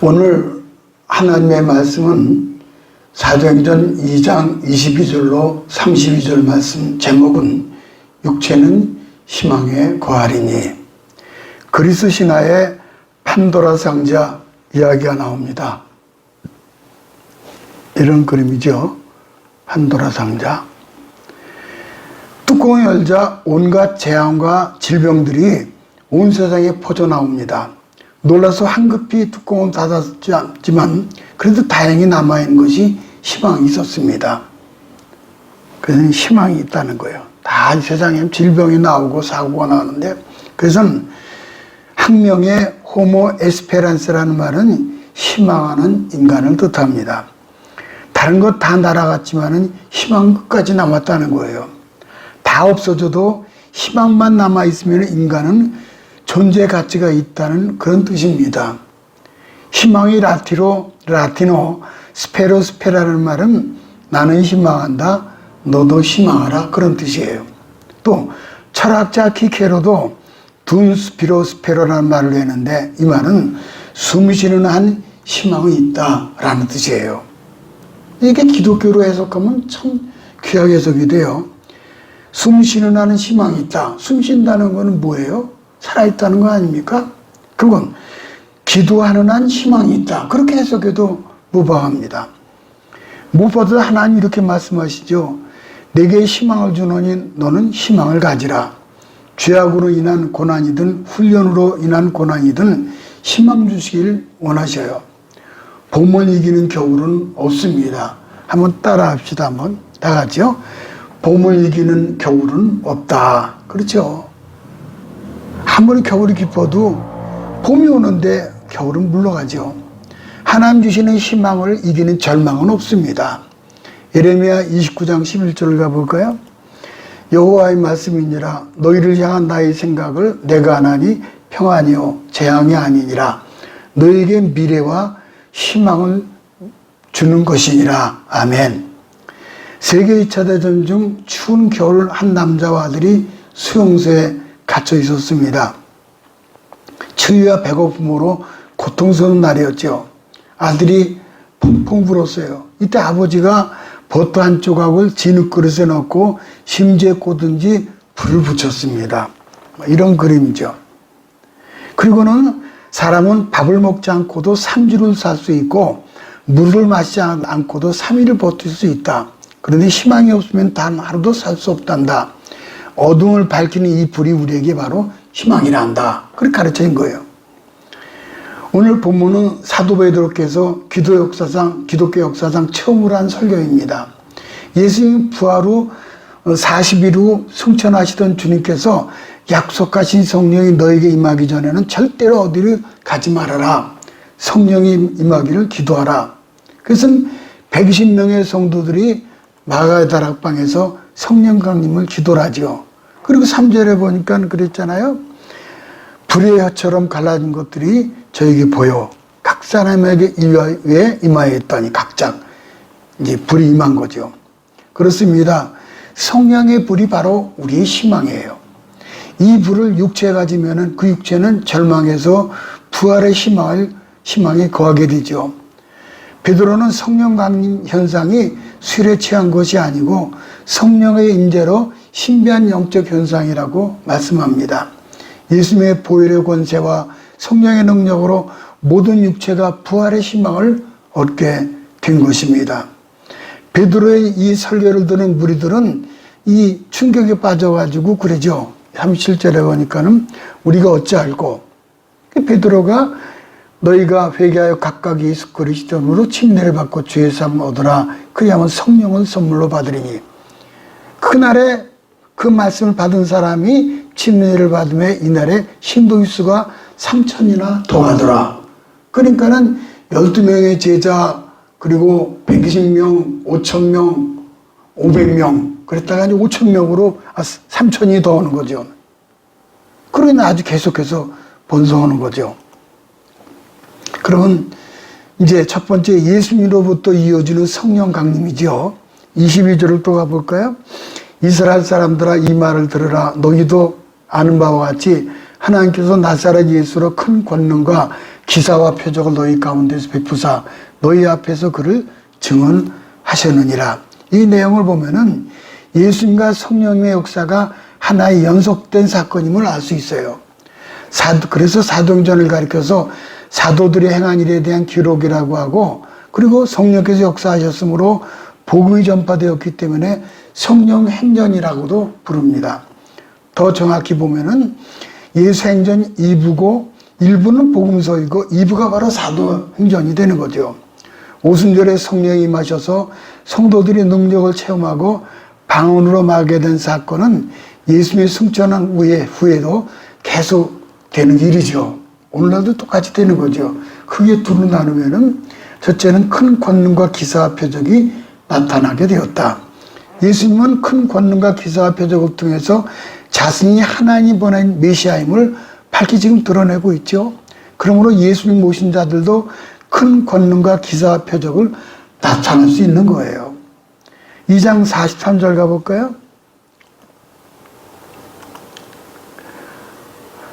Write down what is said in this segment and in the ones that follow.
오늘 하나님의 말씀은 사도행전 2장 22절로 32절 말씀, 제목은 육체는 희망에 거하리니. 그리스 신화의 판도라 상자 이야기가 나옵니다. 이런 그림이죠. 판도라 상자. 뚜껑을 열자 온갖 재앙과 질병들이 온 세상에 퍼져 나옵니다. 놀라서 황급히 뚜껑을 닫았지만 그래도 다행히 남아있는 것이 희망이 있었습니다. 그래서 희망이 있다는 거예요. 다 세상에 질병이 나오고 사고가 나오는데, 그래서 학명의 호모 에스페란스라는 말은 희망하는 인간을 뜻합니다. 다른 것 다 날아갔지만 희망 끝까지 남았다는 거예요. 다 없어져도 희망만 남아있으면 인간은 존재 가치가 있다는 그런 뜻입니다. 희망이 라틴어 스페로스페라는 말은 나는 희망한다, 너도 희망하라, 그런 뜻이에요. 또 철학자 키케로도 둔 스피로스페로라는 말을 했는데, 이 말은 숨 쉬는 한 희망이 있다라는 뜻이에요. 이게 기독교로 해석하면 참 귀하게 해석이 돼요. 숨 쉬는 한은 희망이 있다. 숨 쉰다는 것은 뭐예요? 살아있다는 거 아닙니까? 그건 기도하는 한 희망이 있다. 그렇게 해석해도 무방합니다. 무엇보다 하나님 이렇게 말씀하시죠. 내게 희망을 주노니 너는 희망을 가지라. 죄악으로 인한 고난이든 훈련으로 인한 고난이든 희망 주시길 원하셔요. 봄을 이기는 겨울은 없습니다. 한번 따라 합시다. 한번 다 같이요. 봄을 이기는 겨울은 없다. 그렇죠. 아무리 겨울이 깊어도 봄이 오는데 겨울은 물러가죠. 하나님 주시는 희망을 이기는 절망은 없습니다. 예레미야 29장 11절을 가볼까요? 여호와의 말씀이니라. 너희를 향한 나의 생각을 내가 하나니 평안이요 재앙이 아니니라. 너에게 미래와 희망을 주는 것이니라. 아멘. 세계 2차 대전 중 추운 겨울 한 남자와 아들이 수용소에 갇혀 있었습니다. 추위와 배고픔으로 고통스러운 날이었죠. 아들이 펑펑 불었어요. 이때 아버지가 버터 한 조각을 진흙그릇에 넣고 심지에 꽂은지 불을 붙였습니다. 이런 그림이죠. 그리고는 사람은 밥을 먹지 않고도 3주를 살 수 있고 물을 마시지 않고도 3일을 버틸 수 있다. 그런데 희망이 없으면 단 하루도 살 수 없단다. 어둠을 밝히는 이 불이 우리에게 바로 희망이란다. 그렇게 가르쳐진 거예요. 오늘 본문은 사도 베드로께서 기독교 역사상 처음으로 한 설교입니다. 예수님 부활 후 40일 후 승천하시던 주님께서 약속하신 성령이 너에게 임하기 전에는 절대로 어디를 가지 말아라. 성령이 임하기를 기도하라. 그래서 120명의 성도들이 마가의 다락방에서 성령 강림을 기도를 하죠. 그리고 3절에 보니까 그랬잖아요. 불의 혀처럼 갈라진 것들이 저에게 보여 각 사람에게 임하였더니 각각 이제 불이 임한 거죠. 그렇습니다. 성령의 불이 바로 우리의 희망이에요. 이 불을 육체에 가지면은 그 육체는 절망에서 부활의 희망에 거하게 되죠. 베드로는 성령 강림 현상이 술에 취한 것이 아니고 성령의 임재로 신비한 영적 현상이라고 말씀합니다. 예수님의 보혈의 권세와 성령의 능력으로 모든 육체가 부활의 희망을 얻게 된 것입니다. 베드로의 이 설교를 듣는 무리들은 이 충격에 빠져가지고 그러죠. 37절에 보니까는 우리가 어찌할꼬. 베드로가 너희가 회개하여 각각 예수 그리스도 이름으로 침례를 받고 주의 삶을 얻으라. 그리하면 성령을 선물로 받으리니. 그날에 그 말씀을 받은 사람이 침례를 받음에 이날에 신동의 수가 3,000이나 더하더라. 그러니까는 12명의 제자, 그리고 120명, 5,000명, 500명, 그랬다가 이제 5,000명으로 3,000이 더 오는 거죠. 그러니 아주 계속해서 번성하는 거죠. 그러면 이제 첫 번째 예수님으로부터 이어지는 성령 강림이죠. 22절을 또 가볼까요? 이스라엘 사람들아 이 말을 들으라. 너희도 아는 바와 같이 하나님께서 나사렛 예수로 큰 권능과 기사와 표적을 너희 가운데서 베푸사 너희 앞에서 그를 증언하셨느니라. 이 내용을 보면은 예수님과 성령의 역사가 하나의 연속된 사건임을 알 수 있어요. 그래서 사도행전을 가리켜서 사도들이 행한 일에 대한 기록이라고 하고, 그리고 성령께서 역사하셨으므로 복음이 전파되었기 때문에 성령 행전이라고도 부릅니다. 더 정확히 보면은 예수 행전 2부고 1부는 복음서이고 2부가 바로 사도행전이 되는 거죠. 오순절에 성령이 임하셔서 성도들이 능력을 체험하고 방언으로 말하게 된 사건은 예수님이 승천한 후에도 계속 되는 일이죠. 오늘날도 똑같이 되는 거죠. 크게 두로 나누면은 첫째는 큰 권능과 기사와 표적이 나타나게 되었다. 예수님은 큰 권능과 기사와 표적을 통해서 자신이 하나님 보낸 메시아임을 밝히 지금 드러내고 있죠. 그러므로 예수님 모신 자들도 큰 권능과 기사와 표적을 나타낼 수 있는 거예요. 2장 43절 가볼까요?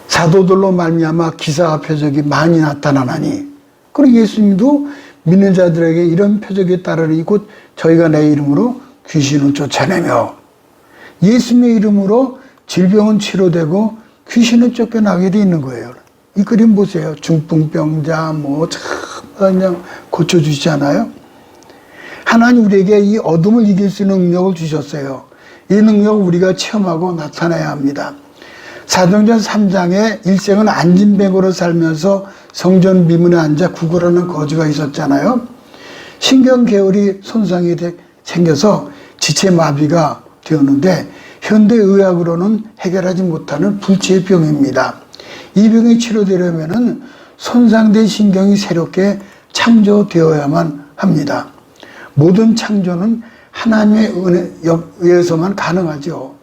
사도들로 말미암아 기사와 표적이 많이 나타나나니, 그리고 예수님도 믿는 자들에게 이런 표적이 따르니 곧 저희가 내 이름으로 귀신을 쫓아내며, 예수님의 이름으로 질병은 치료되고 귀신은 쫓겨나게 돼 있는 거예요. 이 그림 보세요. 중풍병자 그냥 고쳐주시잖아요. 하나님 우리에게 이 어둠을 이길 수 있는 능력을 주셨어요. 이 능력을 우리가 체험하고 나타나야 합니다. 사도행전 3장에 일생은 안진뱅으로 살면서 성전 미문에 앉아 구걸하는 거지가 있었잖아요. 신경계열이 손상이 생겨서 지체마비가 되었는데 현대의학으로는 해결하지 못하는 불치의 병입니다. 이 병이 치료되려면 손상된 신경이 새롭게 창조되어야만 합니다. 모든 창조는 하나님의 은혜에서만 가능하죠.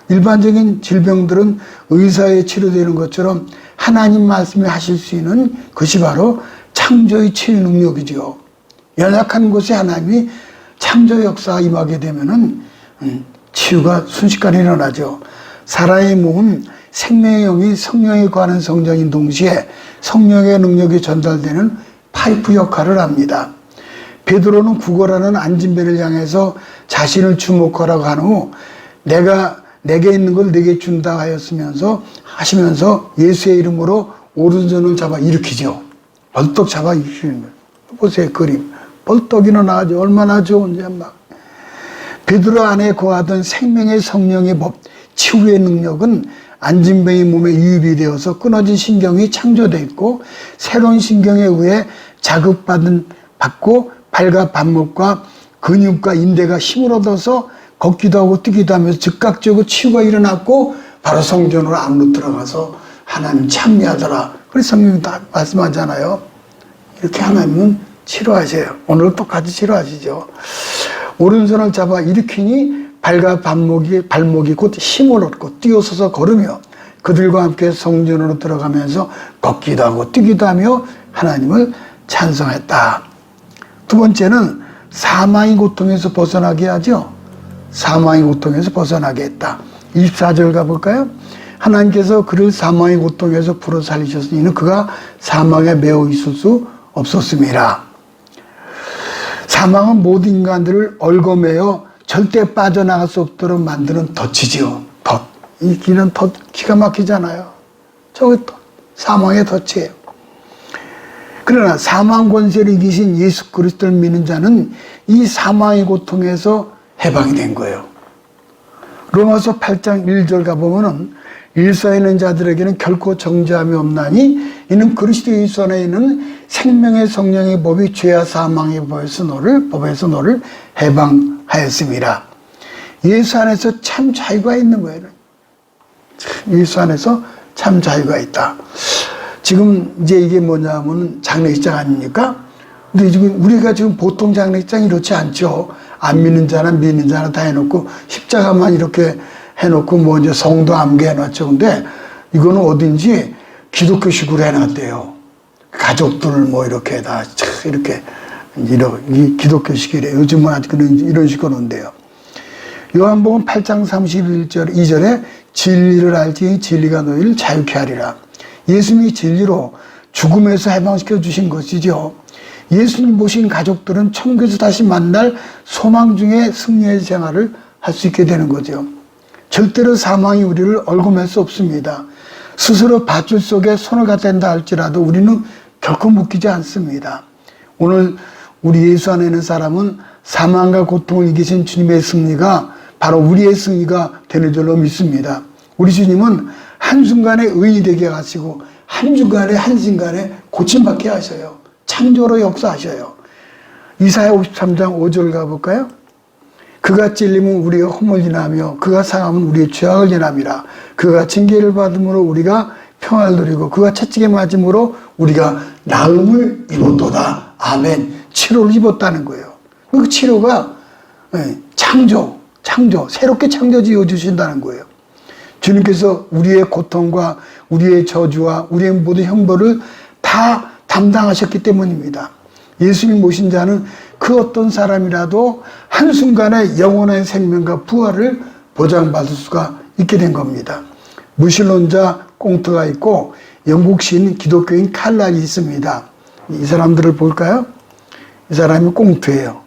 일반적인 질병들은 의사에 치료되는 것처럼 하나님 말씀이 하실 수 있는 것이 바로 창조의 치유 능력이죠. 연약한 곳에 하나님이 창조 역사가 임하게 되면은 치유가 순식간에 일어나죠. 사람의 몸은 생명의 영이 성령에 관한 성전인 동시에 성령의 능력이 전달되는 파이프 역할을 합니다. 베드로는 구걸하는 안진뱅을 향해서 자신을 주목하라고 한 후 내게 있는 걸 내게 준다 하시면서 예수의 이름으로 오른손을 잡아 일으키죠. 벌떡 잡아 일으키는 거예요. 보세요, 그림. 벌떡 일어나죠. 얼마나 좋은지 막. 베드로 안에 거하던 생명의 성령의 법, 치유의 능력은 안진뱅이 몸에 유입이 되어서 끊어진 신경이 창조되어 있고 새로운 신경에 의해 자극받고 발과 발목과 근육과 인대가 힘을 얻어서 걷기도 하고 뛰기도 하면서 즉각적으로 치유가 일어났고 바로 성전으로 안으로 들어가서 하나님 참여하더라. 그래서 성경이 다 말씀하잖아요. 이렇게 하나님은 치료하세요. 오늘 똑같이 치료하시죠. 오른손을 잡아 일으키니 발과 발목이 곧 힘을 얻고 뛰어서서 걸으며 그들과 함께 성전으로 들어가면서 걷기도 하고 뛰기도 하며 하나님을 찬송했다. 두 번째는 사망의 고통에서 벗어나게 하죠. 사망의 고통에서 벗어나게 했다. 24절 가볼까요? 하나님께서 그를 사망의 고통에서 풀어 살리셨으니 이는 그가 사망에 매어 있을 수 없었음이라. 사망은 모든 인간들을 얽어매어 절대 빠져나갈 수 없도록 만드는 덫이지요. 덫. 이 길은 덫 기가 막히잖아요. 저기 사망의 덫이에요. 그러나 사망 권세를 이기신 예수 그리스도를 믿는 자는 이 사망의 고통에서 해방이 된 거예요. 로마서 8장 1절 가보면은 일사에 있는 자들에게는 결코 정죄함이 없나니 이는 그리스도 예수 안에 있는 생명의 성령의 법이 죄와 사망의 법에서 너를 해방하였습니다. 예수 안에서 참 자유가 있는 거예요. 예수 안에서 참 자유가 있다. 지금 이제 이게 뭐냐면 장례식장 아닙니까? 근데 지금 우리가 지금 보통 장례식장 이렇지 않죠. 안 믿는 자나 믿는 자나 다 해놓고 십자가만 이렇게 해놓고 뭐 이제 성도 암게 해놨죠. 근데 이거는 어딘지 기독교식으로 해놨대요. 가족들 뭐 이렇게 다 이렇게 이 기독교식이래. 요즘은 아직 이런 식으로 온대요. 요한복음 8장 31절 2절에 진리를 알지 진리가 너희를 자유케 하리라. 예수님이 진리로 죽음에서 해방시켜 주신 것이죠. 예수님 모신 가족들은 천국에서 다시 만날 소망 중에 승리의 생활을 할 수 있게 되는 거죠. 절대로 사망이 우리를 얽어맬 수 없습니다. 스스로 밧줄 속에 손을 갖다 댄다 할지라도 우리는 결코 묶이지 않습니다. 오늘 우리 예수 안에 있는 사람은 사망과 고통을 이기신 주님의 승리가 바로 우리의 승리가 되는 줄로 믿습니다. 우리 주님은 한순간에 의인이 되게 하시고 한순간에 고침받게 하셔요. 창조로 역사하셔요. 이사야 53장 5절 가볼까요? 그가 찔림은 우리의 허물 인하며 그가 상함은 우리의 죄악을 인함이라. 그가 징계를 받음으로 우리가 평화를 누리고 그가 채찍에 맞음으로 우리가 나음을 입었도다. 아멘. 치료를 입었다는 거예요. 그 치료가 창조, 새롭게 창조 지어 주신다는 거예요. 주님께서 우리의 고통과 우리의 저주와 우리의 모든 형벌을 다 담당하셨기 때문입니다. 예수님 모신 자는 그 어떤 사람이라도 한순간에 영원한 생명과 부활을 보장받을 수가 있게 된 겁니다. 무신론자 꽁트가 있고 영국 시인 기독교인 칼날이 있습니다. 이 사람들을 볼까요? 이 사람이 꽁트예요.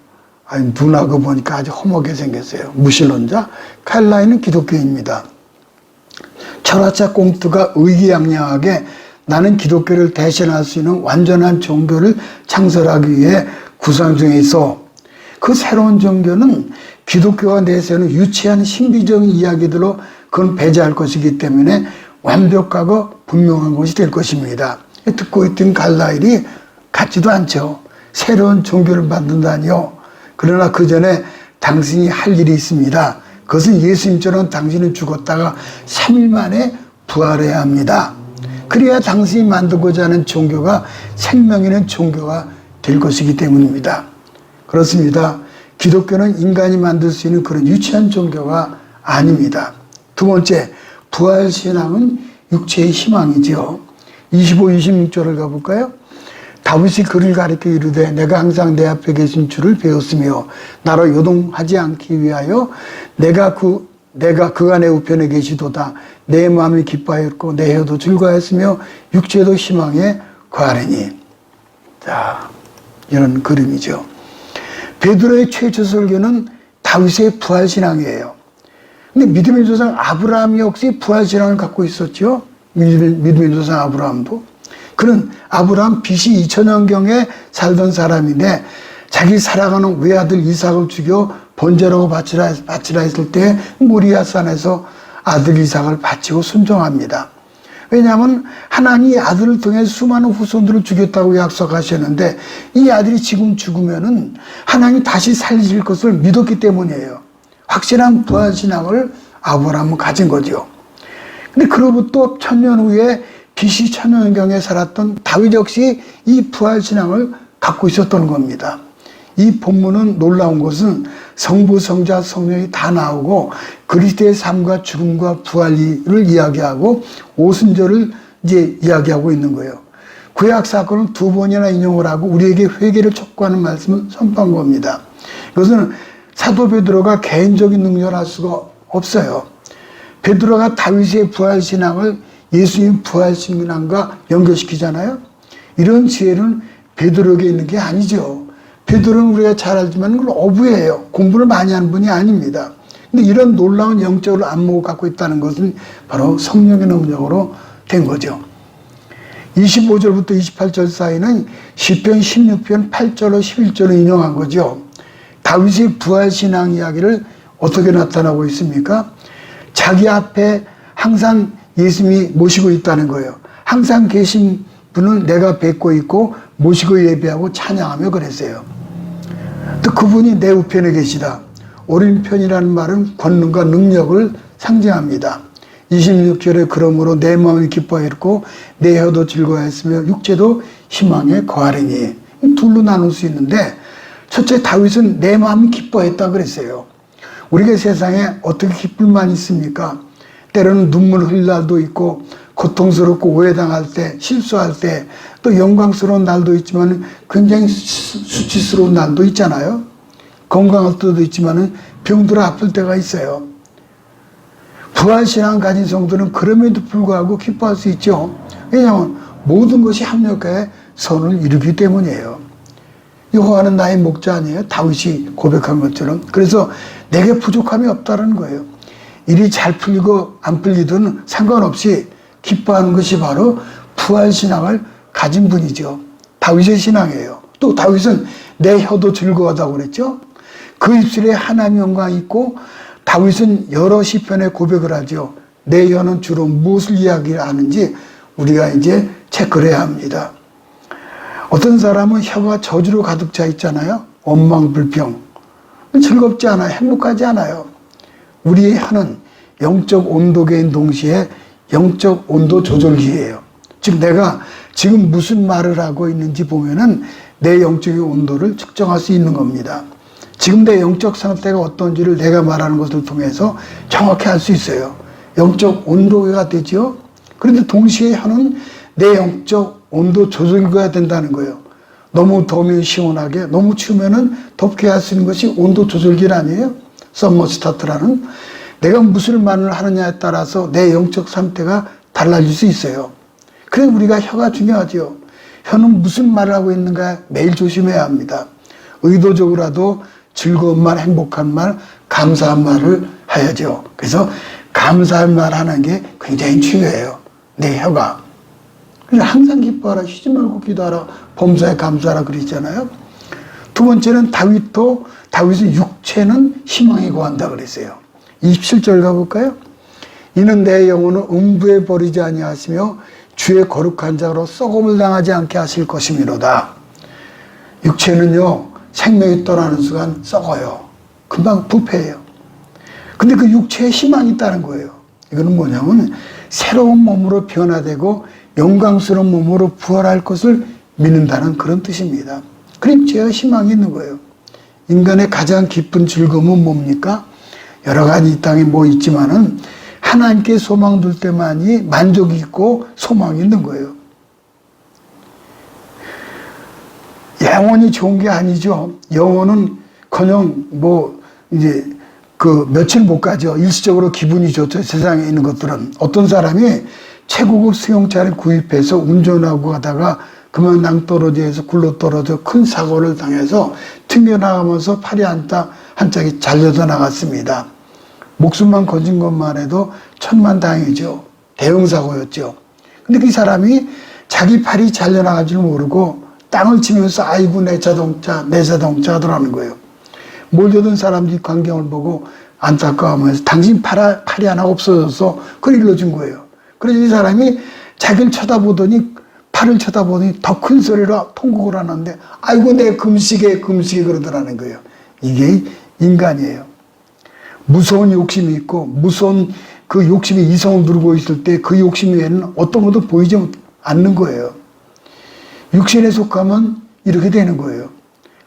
아니, 눈하고 보니까 아주 험하게 생겼어요. 무신론자 칼날은 기독교인입니다. 철학자 꽁트가 의기양양하게 나는 기독교를 대신할 수 있는 완전한 종교를 창설하기 위해 구상 중에 있어. 그 새로운 종교는 기독교가 내세우는 유치한 신비적인 이야기들로 그건 배제할 것이기 때문에 완벽하고 분명한 것이 될 것입니다. 듣고 있던 갈라일이 같지도 않죠. 새로운 종교를 만든다니요. 그러나 그 전에 당신이 할 일이 있습니다. 그것은 예수님처럼 당신은 죽었다가 3일 만에 부활해야 합니다. 그래야 당신이 만들고자 하는 종교가 생명 있는 종교가 될 것이기 때문입니다. 그렇습니다. 기독교는 인간이 만들 수 있는 그런 유치한 종교가 아닙니다. 두 번째, 부활신앙은 육체의 희망이지요. 25, 26절을 가볼까요? 다윗이 그를 가리켜 이르되 내가 항상 내 앞에 계신 주를 배웠으며 나로 요동하지 않기 위하여 내가 그가 내 우편에 계시도다. 내 마음이 기뻐하였고 내 혀도 즐거워했으며 육체도 희망에 거하리니. 자, 이런 그림이죠. 베드로의 최초 설교는 다윗의 부활신앙이에요. 근데 믿음의 조상 아브라함 역시 부활신앙을 갖고 있었죠. 믿음의 조상 아브라함도. 그는 아브라함 BC 2000년경에 살던 사람인데 자기 살아가는 외아들 이삭을 죽여 번제라고 바치라 했을 때 모리아산에서 아들 이삭을 바치고 순종합니다. 왜냐하면 하나님이 아들을 통해 수많은 후손들을 죽였다고 약속하셨는데 이 아들이 지금 죽으면은 하나님이 다시 살리실 것을 믿었기 때문이에요. 확실한 부활신앙을 아브라함은 가진 거죠. 근데 그로부터 1000년 후에 BC 1000년경에 살았던 다윗 역시 이 부활신앙을 갖고 있었던 겁니다. 이 본문은 놀라운 것은 성부, 성자, 성령이 다 나오고 그리스도의 삶과 죽음과 부활을 이야기하고 오순절을 이제 이야기하고 있는 거예요. 구약 사건을 두 번이나 인용을 하고 우리에게 회개를 촉구하는 말씀을 선포한 겁니다. 이것은 사도 베드로가 개인적인 능력을 할 수가 없어요. 베드로가 다윗의 부활신앙을 예수님 부활신앙과 연결시키잖아요. 이런 지혜는 베드로에게 있는 게 아니죠. 베드로는 우리가 잘 알지만 그건 어부예요. 공부를 많이 하는 분이 아닙니다. 근데 이런 놀라운 영적으로 안목을 갖고 있다는 것은 바로 성령의 능력으로 된 거죠. 25절부터 28절 사이는 시편 16편 8절로 11절을 인용한 거죠. 다윗의 부활신앙 이야기를 어떻게 나타나고 있습니까? 자기 앞에 항상 예수님이 모시고 있다는 거예요. 항상 계신 분은 내가 뵙고 있고 모시고 예배하고 찬양하며 그랬어요. 또 그분이 내 우편에 계시다. 오른편이라는 말은 권능과 능력을 상징합니다. 26절에 그러므로 내 마음이 기뻐했고 내 혀도 즐거워했으며 육체도 희망에 거하리니. 둘로 나눌 수 있는데 첫째 다윗은 내 마음이 기뻐했다 그랬어요. 우리가 세상에 어떻게 기쁠 만 있습니까? 때로는 눈물 흘릴 날도 있고 고통스럽고 오해당할 때, 실수할 때, 또 영광스러운 날도 있지만 굉장히 수치스러운 날도 있잖아요. 건강할 때도 있지만 병들어 아플 때가 있어요. 부활신앙 가진 성도는 그럼에도 불구하고 기뻐할 수 있죠. 왜냐하면 모든 것이 합력하여 선을 이루기 때문이에요. 여호와는 나의 목자 아니에요? 다윗이 고백한 것처럼. 그래서 내게 부족함이 없다는 거예요. 일이 잘 풀리고 안 풀리든 상관없이 기뻐하는 것이 바로 부활신앙을 가진 분이죠. 다윗의 신앙이에요. 또 다윗은 내 혀도 즐거워하다고 그랬죠. 그 입술에 하나님의 영광이 있고, 다윗은 여러 시편에 고백을 하죠. 내 혀는 주로 무엇을 이야기하는지 우리가 이제 체크를 해야 합니다. 어떤 사람은 혀가 저주로 가득 차 있잖아요. 원망, 불평. 즐겁지 않아요. 행복하지 않아요. 우리의 혀는 영적 온도계인 동시에 영적 온도 조절기예요. 즉 내가 지금 무슨 말을 하고 있는지 보면은 내 영적인 온도를 측정할 수 있는 겁니다. 지금 내 영적 상태가 어떤지를 내가 말하는 것을 통해서 정확히 알 수 있어요. 영적 온도계가 되죠. 그런데 동시에 혀는 내 영적 온도 조절기가 된다는 거예요. 너무 더우면 시원하게, 너무 추우면은 덥게 할 수 있는 것이 온도 조절기 아니에요? 서머스타트라는. 내가 무슨 말을 하느냐에 따라서 내 영적 상태가 달라질 수 있어요. 그래서 우리가 혀가 중요하죠. 혀는 무슨 말을 하고 있는가 매일 조심해야 합니다. 의도적으로라도 즐거운 말, 행복한 말, 감사한 말을 해야죠. 그래서 감사한 말 하는 게 굉장히 중요해요. 내 혀가. 그래서 항상 기뻐하라, 쉬지 말고 기도하라, 범사에 감사하라 그랬잖아요. 두 번째는 다윗은 육체는 희망에 거한다 그랬어요. 27절 가볼까요? 이는 내 영혼을 음부에 버리지 아니하시며 주의 거룩한 자로 썩음을 당하지 않게 하실 것이미로다. 육체는요, 생명이 떠나는 순간 썩어요. 금방 부패해요. 근데 그 육체에 희망이 있다는 거예요. 이거는 뭐냐면 새로운 몸으로 변화되고 영광스러운 몸으로 부활할 것을 믿는다는 그런 뜻입니다. 그럼 죄와 희망이 있는 거예요. 인간의 가장 깊은 즐거움은 뭡니까? 여러 가지 이 땅에 뭐 있지만은 하나님께 소망 둘 때만이 만족이 있고 소망이 있는 거예요. 영원히 좋은 게 아니죠. 영혼은 커녕 이제 며칠 못 가죠. 일시적으로 기분이 좋죠. 세상에 있는 것들은. 어떤 사람이 최고급 승용차를 구입해서 운전하고 가다가 그만 낭떠러지에서 굴러떨어져 큰 사고를 당해서 튕겨나가면서 팔이 한짝이 잘려서 나갔습니다. 목숨만 건진 것만 해도 천만다행이죠. 대형사고였죠. 근데 그 사람이 자기 팔이 잘려나간 줄 모르고 땅을 치면서 아이고 내 자동차 하더라는 거예요. 몰려든 사람들이 광경을 보고 안타까워하면서 당신 팔이 하나 없어져서 그걸 일러준 거예요. 그래서 이 사람이 자기를 팔을 쳐다보더니 더 큰 소리로 통곡을 하는데 아이고 내 금시계 그러더라는 거예요. 이게 인간이에요. 무서운 욕심이 있고 무서운 그 욕심이 이성을 누르고 있을 때 그 욕심 외에는 어떤 것도 보이지 않는 거예요. 육신에 속하면 이렇게 되는 거예요.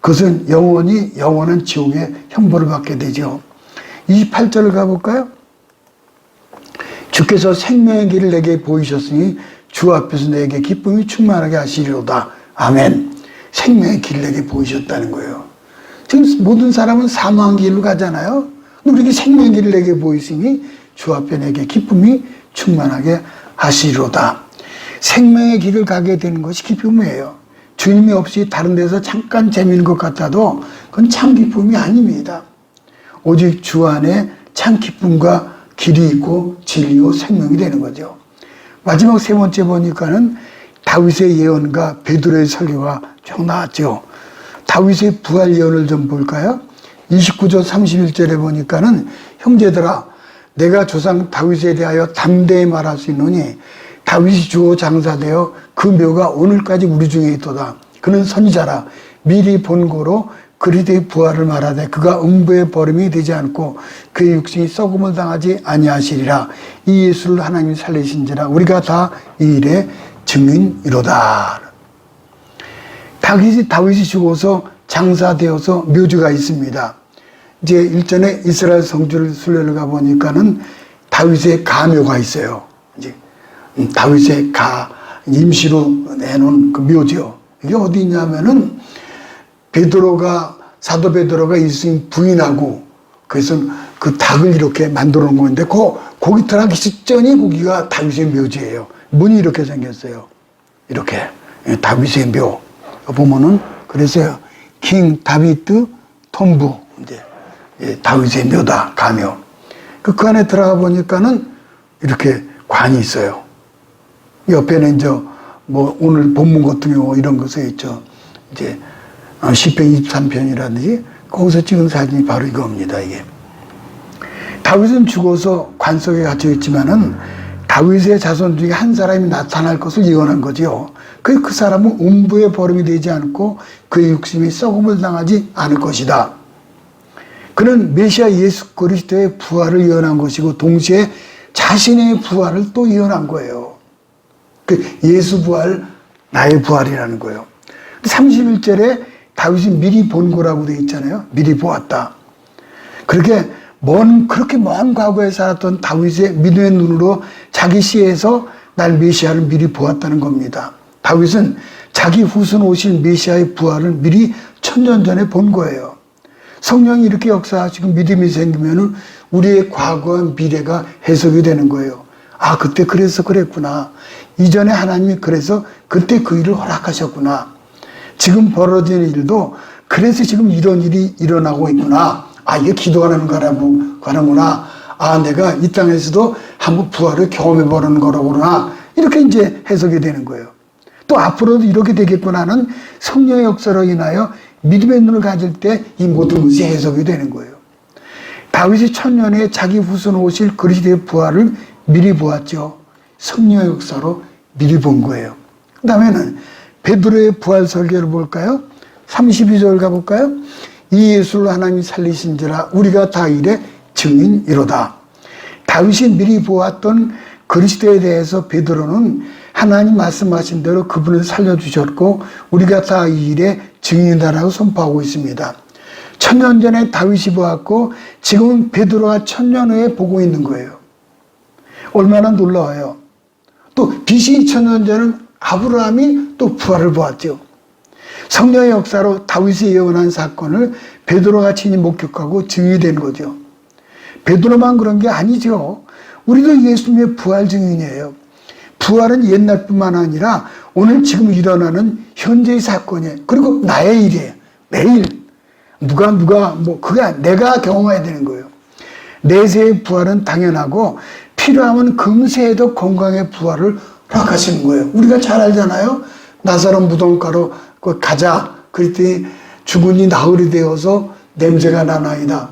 그것은 영원한 지옥의 형벌을 받게 되죠. 28절을 가볼까요? 주께서 생명의 길을 내게 보이셨으니 주 앞에서 내게 기쁨이 충만하게 하시리로다. 아멘. 생명의 길을 내게 보이셨다는 거예요. 지금 모든 사람은 사망의 길로 가잖아요. 우리에게 생명의 길을 내게 보이시니 주 앞에 내게 기쁨이 충만하게 하시리로다. 생명의 길을 가게 되는 것이 기쁨이에요. 주님이 없이 다른 데서 잠깐 재미있는 것 같아도 그건 참 기쁨이 아닙니다. 오직 주 안에 참 기쁨과 길이 있고 진리요 생명이 되는 거죠. 마지막 세 번째 보니까는 다윗의 예언과 베드로의 설교가 쭉 나왔죠. 다윗의 부활 예언을 좀 볼까요? 29절 31절에 보니까는 형제들아 내가 조상 다윗에 대하여 담대히 말할 수 있노니 다윗이 주어 장사되어 그 묘가 오늘까지 우리 중에 있도다. 그는 선지자라 미리 본 고로 그리스도의 부활을 말하되 그가 음부의 버림이 되지 않고 그의 육신이 썩음을 당하지 아니하시리라. 이 예수를 하나님이 살리신지라 우리가 다 이 일의 증인이로다. 다윗이 죽어서 장사되어서 묘지가 있습니다. 이제 일전에 이스라엘 성지를 순례를 가보니까는 다윗의 가묘가 있어요. 이제 다윗의 임시로 내놓은 그 묘지요. 이게 어디 있냐면은 사도 베드로가 예수님 부인하고 그래서 그 닭을 이렇게 만들어 놓은 건데 거기 들어가기 직전이 거기가 다윗의 묘지예요. 문이 이렇게 생겼어요. 이렇게 다윗의 묘 보면은 그래서 킹 다비드 톰부 이제 다윗의 묘다 가묘. 그 안에 들어가 보니까는 이렇게 관이 있어요. 옆에는 이제 뭐 오늘 본문 같은 경우 이런 거 써 있죠. 이제 시편 23편이라든지 거기서 찍은 사진이 바로 이겁니다. 이게 다윗은 죽어서 관 속에 갇혀 있지만은 다윗의 자손 중에 한 사람이 나타날 것을 예언한 거지요. 그 사람은 음부의 버림이 되지 않고 그의 육심이 썩음을 당하지 않을 것이다. 그는 메시아 예수 그리스도의 부활을 예언한 것이고 동시에 자신의 부활을 또 예언한 거예요. 그 예수 부활, 나의 부활이라는 거예요. 31절에 다윗이 미리 본 거라고 되어 있잖아요. 미리 보았다. 그렇게 그렇게 먼 과거에 살았던 다윗의 믿음의 눈으로 자기 시에서 날 메시아를 미리 보았다는 겁니다. 다윗은 자기 후손 오실 메시아의 부활을 미리 1000년 전에 본 거예요. 성령이 이렇게 역사하시고 믿음이 생기면 우리의 과거와 미래가 해석이 되는 거예요. 아, 그때 그래서 그랬구나. 이전에 하나님이 그래서 그때 그 일을 허락하셨구나. 지금 벌어지는 일도 그래서 지금 이런 일이 일어나고 있구나. 아, 이게 기도하는 거라구나. 아, 내가 이 땅에서도 한번 부활을 경험해 보는 거라구나. 이렇게 이제 해석이 되는 거예요. 또 앞으로도 이렇게 되겠구나는 성령의 역사로 인하여 믿음의 눈을 가질 때 이 모든 것이 해석이 되는 거예요. 다윗이 천년에 자기 후손 오실 그리스도의 부활을 미리 보았죠. 성령의 역사로 미리 본 거예요. 그 다음에는 베드로의 부활 설교를 볼까요? 32절 가볼까요? 이 예수를 하나님이 살리신지라 우리가 다 이래 증인이로다. 다윗이 미리 보았던 그리스도에 대해서 베드로는 하나님 말씀하신 대로 그분을 살려주셨고 우리가 다 이 일에 증인이다라고 선포하고 있습니다. 1000년 전에 다윗이 보았고 지금은 베드로가 1000년 후에 보고 있는 거예요. 얼마나 놀라워요. 또 BC 2000년 전에는 아브라함이 또 부활을 보았죠. 성령의 역사로 다윗이 예언한 사건을 베드로가 친히 목격하고 증인이 된 거죠. 베드로만 그런 게 아니죠. 우리도 예수님의 부활 증인이에요. 부활은 옛날뿐만 아니라 오늘 지금 일어나는 현재의 사건이에요. 그리고 나의 일이에요. 내일. 그게 내가 경험해야 되는 거예요. 내세의 부활은 당연하고 필요하면 금세에도 건강의 부활을 허락하시는 거예요. 우리가 잘 알잖아요. 나사로 무덤가로 가자. 그랬더니 죽으니 나흘이 되어서 냄새가 나나이다.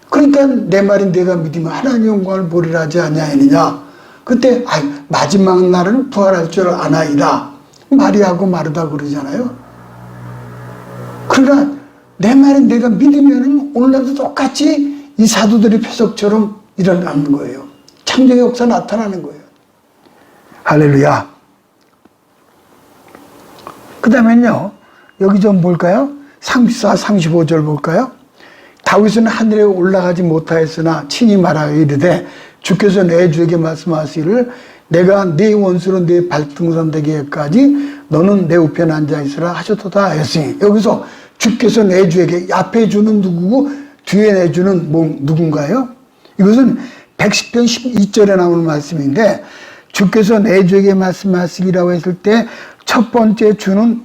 그러니까 내 말인 내가 믿으면 하나님의 영광을 보리라 하지 아니하느냐. 그때 마지막 날은 부활할 줄 아나이다. 마리아하고 마르다 그러잖아요. 그러나 내 말인 내가 믿으면 오늘날도 똑같이 이 사도들의 표적처럼 일어나는 거예요. 창조의 역사 나타나는 거예요. 할렐루야. 그 다음에는요, 여기 좀 볼까요? 34, 35절 볼까요? 다윗은 하늘에 올라가지 못하였으나 친히 말하여 이르되 주께서 내 주에게 말씀하시기를 내가 네 원수로 네 발등선 되기까지 너는 내 우편에 앉아 있으라 하셨도다 하였으니 여기서 주께서 내 주에게 앞에 주는 누구고 뒤에 내 주는 누군가요? 이것은 110편 12절에 나오는 말씀인데 주께서 내 주에게 말씀하시기라고 했을 때 첫 번째 주는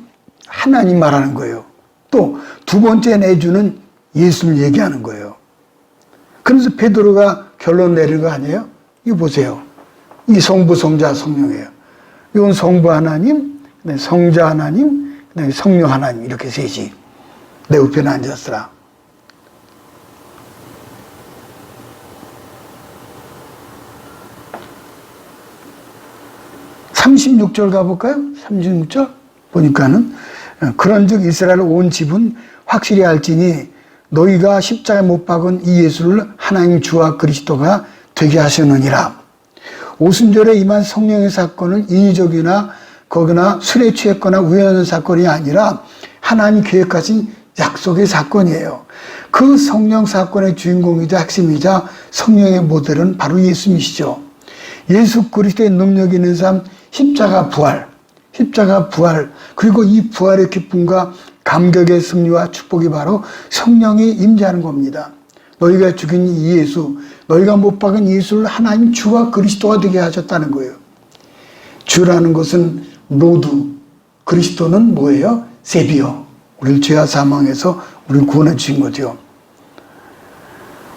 하나님 말하는 거예요. 또 두 번째 내 주는 예수를 얘기하는 거예요. 그래서 베드로가 결론 내린 거 아니에요? 이거 보세요. 이 성부, 성자, 성령이에요. 이건 성부 하나님, 성자 하나님, 성령 하나님 이렇게 셋이 내 우편에 앉았으라. (36절) 가볼까요? 36절 보니까는 그런즉 이스라엘 온 집은 확실히 알지니 너희가 십자가에 못 박은 이 예수를 하나님 주와 그리스도가 되게 하셨느니라. 오순절에 임한 성령의 사건은 인위적이나 거기나 술에 취했거나 우연한 사건이 아니라 하나님 계획하신 약속의 사건이에요. 그 성령 사건의 주인공이자 핵심이자 성령의 모델은 바로 예수님이시죠. 예수 그리스도의 능력이 있는 삶, 십자가 부활, 그리고 이 부활의 기쁨과 감격의 승리와 축복이 바로 성령이 임재하는 겁니다. 너희가 죽인 이 예수, 너희가 못 박은 예수를 하나님 주와 그리스도가 되게 하셨다는 거예요. 주라는 것은 로드, 그리스도는 뭐예요? 세비어. 우리를 죄와 사망에서 우리를 구원해 주신 거죠.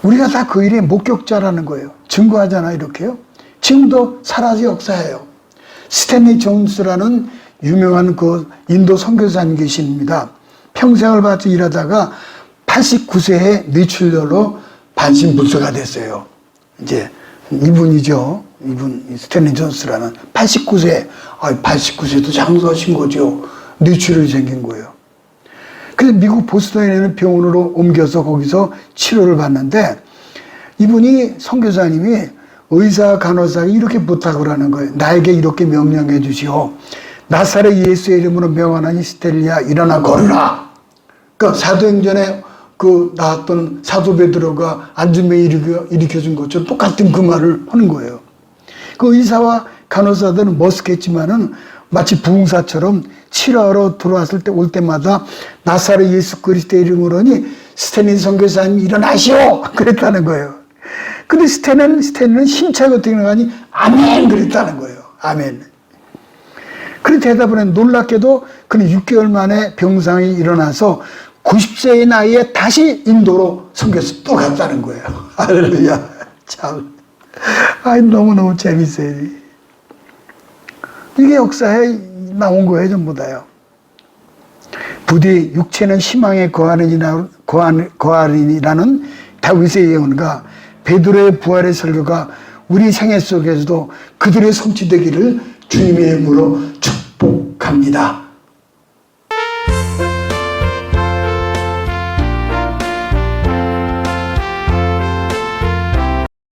우리가 다 그 일의 목격자라는 거예요. 증거하잖아, 이렇게요. 지금도 살아서 역사해요. 스탠리 존스라는 유명한 그 인도 선교사님 계십니다. 평생을 바쳐 일하다가 89세에 뇌출혈로 반신불수가 됐어요. 이제 이분이죠. 이분 스탠리 존스라는 89세. 89세도 장수하신 거죠. 뇌출혈이 생긴 거예요. 그래서 미국 보스턴에 있는 병원으로 옮겨서 거기서 치료를 받는데 이분이 선교사님이 의사 간호사에게 이렇게 부탁을 하는 거예요. 나에게 이렇게 명령해 주시오. 나사렛 예수의 이름으로 명하나니 스텔리야 일어나 걸으라. 그러니까 사도행전에 그 나왔던 사도 베드로가 안전병 일으켜준 것처럼 똑같은 그 말을 하는 거예요. 그 의사와 간호사들은 머쓱했지만은 마치 부흥사처럼 치료하러 들어왔을 때 올 때마다 나사렛 예수 그리스도의 이름으로니 스탠리 선교사님 일어나시오 그랬다는 거예요. 근데 스탠리는 힘차게 어떻게 나가니 아멘 그랬다는 거예요. 아멘. 그런 대답을 했는데 놀랍게도 그는 6개월 만에 병상이 일어나서 90세의 나이에 다시 인도로 선교해서 또 갔다는 거예요. 할렐루야. 참. 너무너무 재밌어요. 이게 역사에 나온 거예요, 전부 다요. 부디 육체는 희망에 거하리라는 다윗의 예언과 베드로의 부활의 설교가 우리 생애 속에서도 그들의 성취되기를 주님의 이름으로 축복합니다.